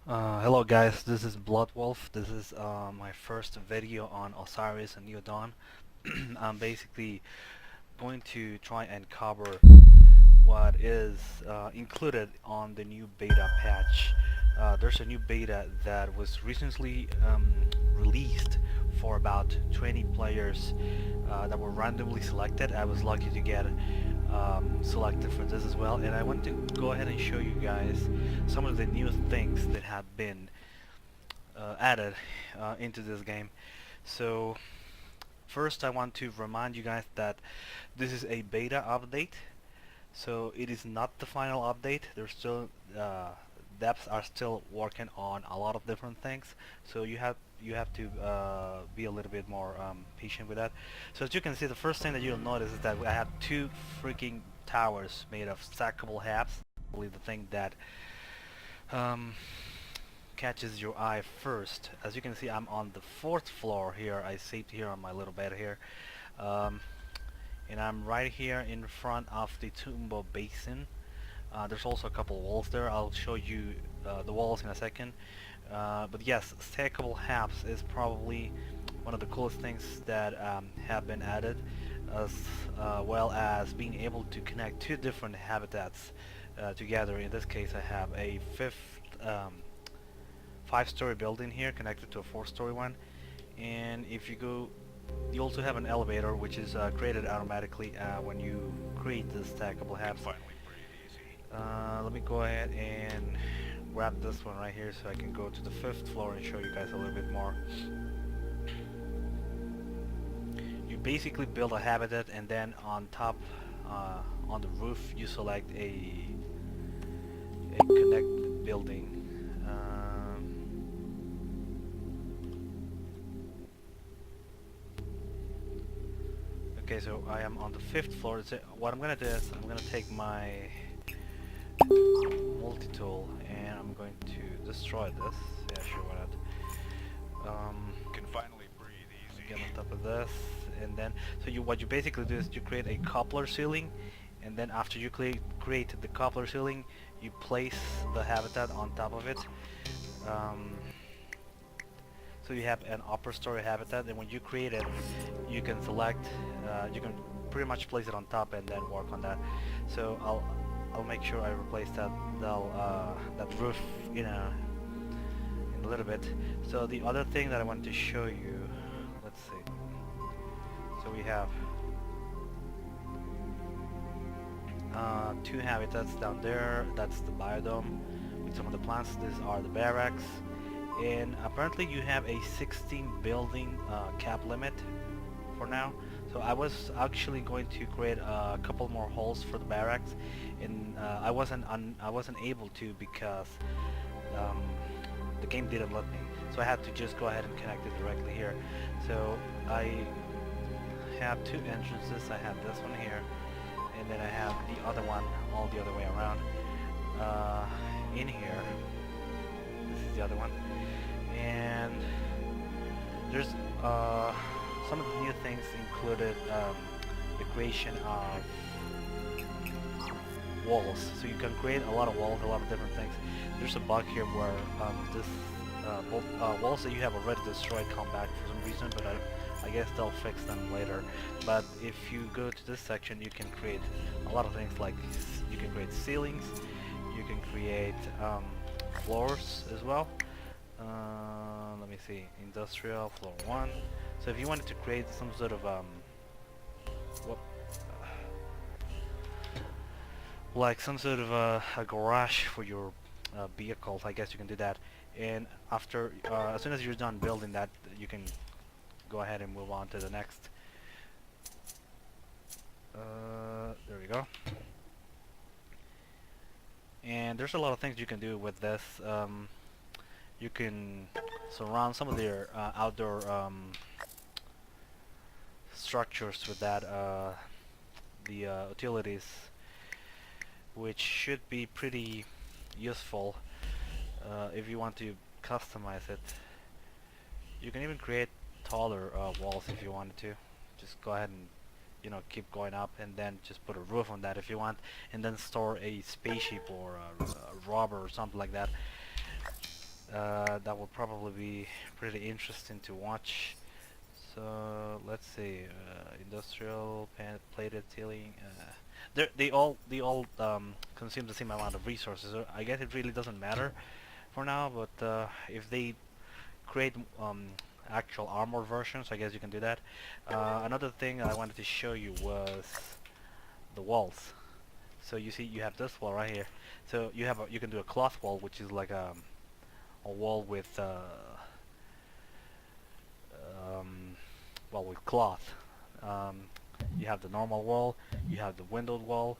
Hello guys, this is Bloodwolf. This is my first video on Osiris and Neodon. I'm basically going to try and cover what is included on the new beta patch. There's a new beta that was recently released for about 20 players that were randomly selected. I was lucky to get selected for this as well, and I want to go ahead and show you guys some of the new things that have been added into this game. So first I want to remind you guys that this is a beta update, so it is not the final update. There's still devs are still working on a lot of different things, so you have to be a little bit more patient with that. So as you can see, the first thing that you'll notice is that I have two freaking towers made of stackable halves. Probably the thing that um, catches your eye first. As you can see, I'm on the fourth floor here. I saved here on my little bed here. Um, and I'm right here in front of the Tumbo Basin. There's also a couple walls there. I'll show you the walls in a second. But yes, stackable halves is probably one of the coolest things that have been added, as well as being able to connect two different habitats together. In this case, I have a five-story building here connected to a four-story one, and if you go, you also have an elevator which is created automatically when you create the stackable halves. Let me go ahead and grab this one right here so I can go to the fifth floor and show you guys a little bit more. You basically build a habitat, and then on top, on the roof, you select a connect building. Okay, so I am on the fifth floor. So what I'm gonna do is I'm gonna take my multi-tool and I'm going to destroy this. Yeah, sure, why not? Can finally breathe easy. Get on top of this, and then so what you basically do is you create a coupler ceiling, and then after you create the coupler ceiling, you place the habitat on top of it. Um, so you have an upper story habitat, and when you create it, you can select, you can pretty much place it on top and then work on that. So I'll make sure I replace that roof in a little bit. So the other thing that I want to show you, let's see. So we have two habitats down there. That's the biodome with some of the plants. These are the barracks, and apparently you have a 16 building cap limit for now. So I was actually going to create a couple more holes for the barracks, and I wasn't able to because the game didn't let me. So I had to just go ahead and connect it directly here. So I have two entrances. I have this one here, and then I have the other one all the other way around. In here, this is the other one, and there's some of the new things included the creation of walls. So you can create a lot of walls, a lot of different things. There's a bug here where this walls that you have already destroyed come back for some reason, but I guess they'll fix them later. But if you go to this section, you can create a lot of things, like you can create ceilings, you can create floors as well. Let me see, industrial floor 1. So if you wanted to create some sort of whoop, like some sort of a garage for your vehicles, I guess you can do that. And after, as soon as you're done building that, you can go ahead and move on to the next. There we go. And there's a lot of things you can do with this. You can surround some of their outdoor structures with that, the utilities, which should be pretty useful if you want to customize it. You can even create taller walls if you wanted to. Just go ahead and, you know, keep going up, and then just put a roof on that if you want, and then store a spaceship or a rover or something like that. that will probably be pretty interesting to watch. So let's see, industrial plated ceiling. They all consume the same amount of resources. So I guess it really doesn't matter for now. But if they create actual armor versions, I guess you can do that. Another thing I wanted to show you was the walls. So you see, you have this wall right here. So you can do a cloth wall, which is like a wall with um, well, with cloth. Um, you have the normal wall, you have the windowed wall,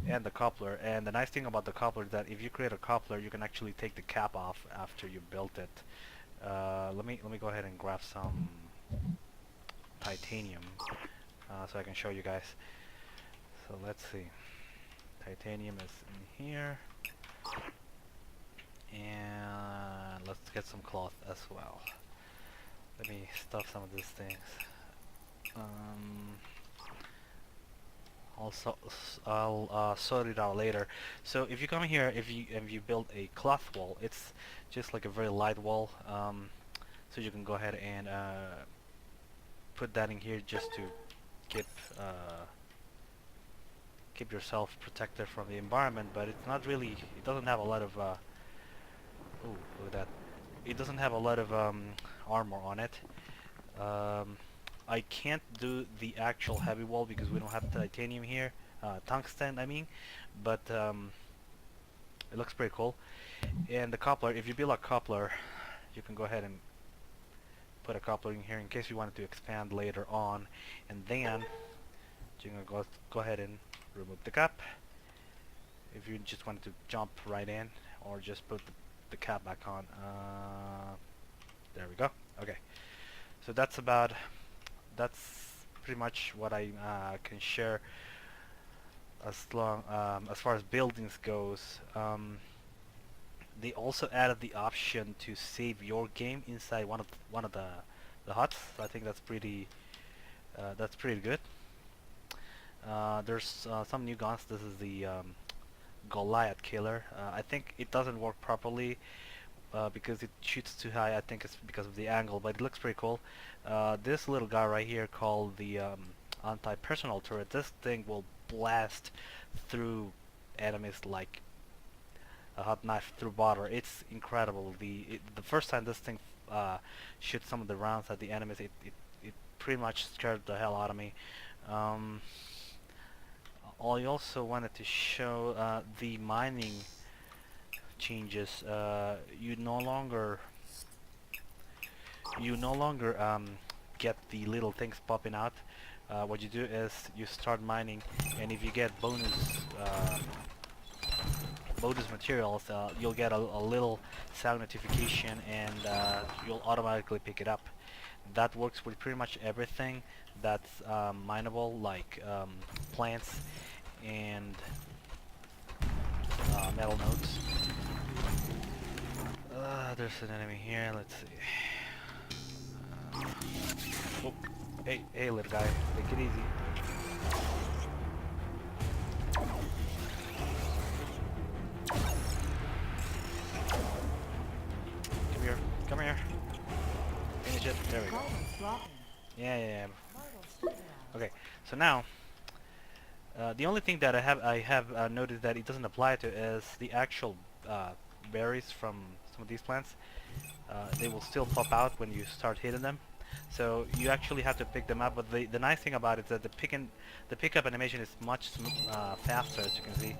and the coupler. And the nice thing about the coupler is that if you create a coupler, you can actually take the cap off after you built it. Let me go ahead and grab some titanium so I can show you guys. So let's see. Titanium is in here, and let's get some cloth as well. Let me stuff some of these things. I'll sort it out later. So if you come here, if you build a cloth wall, it's just like a very light wall. So you can go ahead and put that in here just to keep keep yourself protected from the environment. But it's not really. It doesn't have a lot of. Ooh, look at that. It doesn't have a lot of armor on it. I can't do the actual heavy wall because we don't have titanium here, tungsten I mean, but it looks pretty cool. And the coupler, if you build a coupler, you can go ahead and put a coupler in here in case you wanted to expand later on, and then you can go ahead and remove the cap if you just wanted to jump right in, or just put the cap back on. There we go. Okay, so that's pretty much what I can share as far as buildings goes. They also added the option to save your game inside one of the huts. So I think that's pretty good. There's some new guns. This is the Goliath killer. I think it doesn't work properly because it shoots too high. I think it's because of the angle, but it looks pretty cool. This little guy right here called the anti-personnel turret. This thing will blast through enemies like a hot knife through butter. It's incredible. The first time this thing shoots some of the rounds at the enemies, it pretty much scared the hell out of me. I also wanted to show the mining changes. You no longer get the little things popping out. What you do is you start mining, and if you get bonus materials, you'll get a little sound notification, and you'll automatically pick it up. That works with pretty much everything that's mineable, like plants and metal nodes. There's an enemy here. Let's see. Oh, hey, little guy, take it easy. Come here. Finish it. There we go. Yeah. Okay, so now the only thing that I have noticed that it doesn't apply to is the actual berries from some of these plants. They will still pop out when you start hitting them. So you actually have to pick them up. But the nice thing about it is that the pickup animation is much faster, as you can see.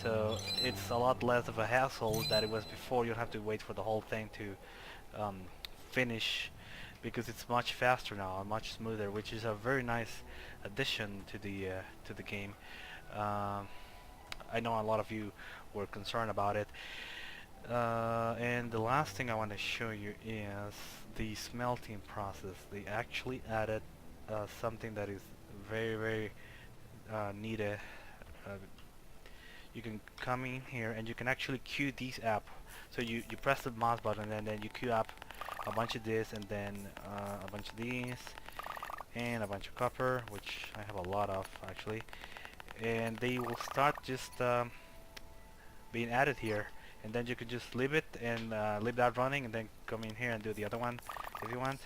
So it's a lot less of a hassle than it was before. You don't have to wait for the whole thing to finish, because it's much faster now and much smoother, which is a very nice addition to the game. I know a lot of you were concerned about it. And the last thing I want to show you is the smelting process. They actually added something that is very needed. You can come in here and you can actually queue these up. So you press the mouse button and then you queue up a bunch of this, and then a bunch of these, and a bunch of copper, which I have a lot of actually. And they will start just being added here, and then you could just leave it and leave that running, and then come in here and do the other one if you want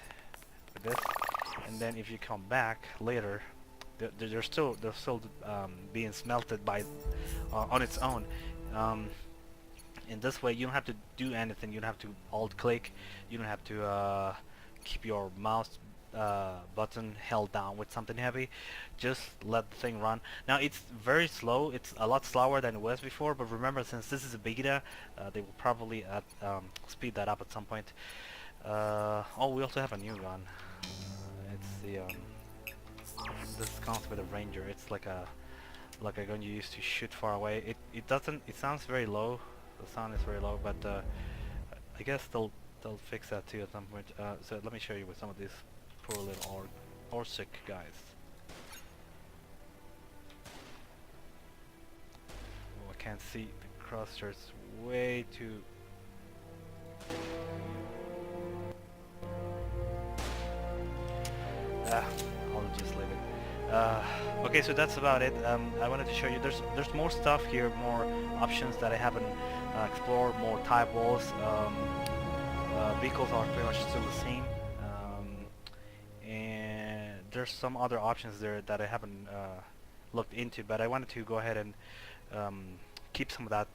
with this. And then if you come back later, they're still being smelted by on its own. In this way, you don't have to do anything. You don't have to alt click. You don't have to keep your mouse button held down with something heavy. Just let the thing run. Now it's very slow. It's a lot slower than it was before, but remember, since this is a beta, they will probably speed that up at some point. Oh, we also have a new gun. It's the this comes with a ranger. It's like a gun you use to shoot far away. It sounds very low. The sound is very low, but I guess they'll fix that too at some point. So let me show you with some of these poor little Orsic guys. Oh, I can't see the crosshairs. Way too. I'll just leave it. Okay, so that's about it. I wanted to show you there's more stuff here, more options that I haven't explored, more type walls. Vehicles are pretty much still the same, and there's some other options there that I haven't looked into, but I wanted to go ahead and keep some of that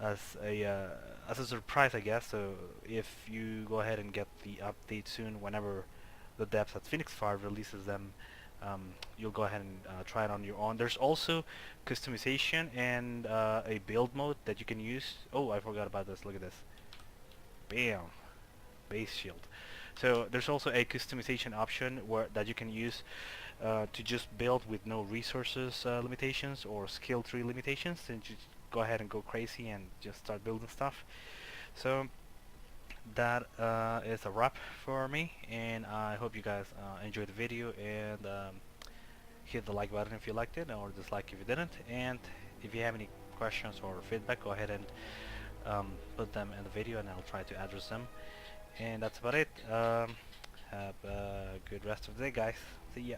as a surprise, I guess. So if you go ahead and get the update soon, whenever the devs at Fenix Fire releases them, you'll go ahead and try it on your own. There's also customization and a build mode that you can use. Oh, I forgot about this. Look at this. Bam! Base shield. So there's also a customization option that you can use to just build with no resources limitations or skill tree limitations, and just go ahead and go crazy and just start building stuff. So that is a wrap for me, and I hope you guys enjoyed the video, and hit the like button if you liked it, or dislike if you didn't. And if you have any questions or feedback, go ahead and put them in the video, and I'll try to address them. And that's about it. Have a good rest of the day, guys. See ya.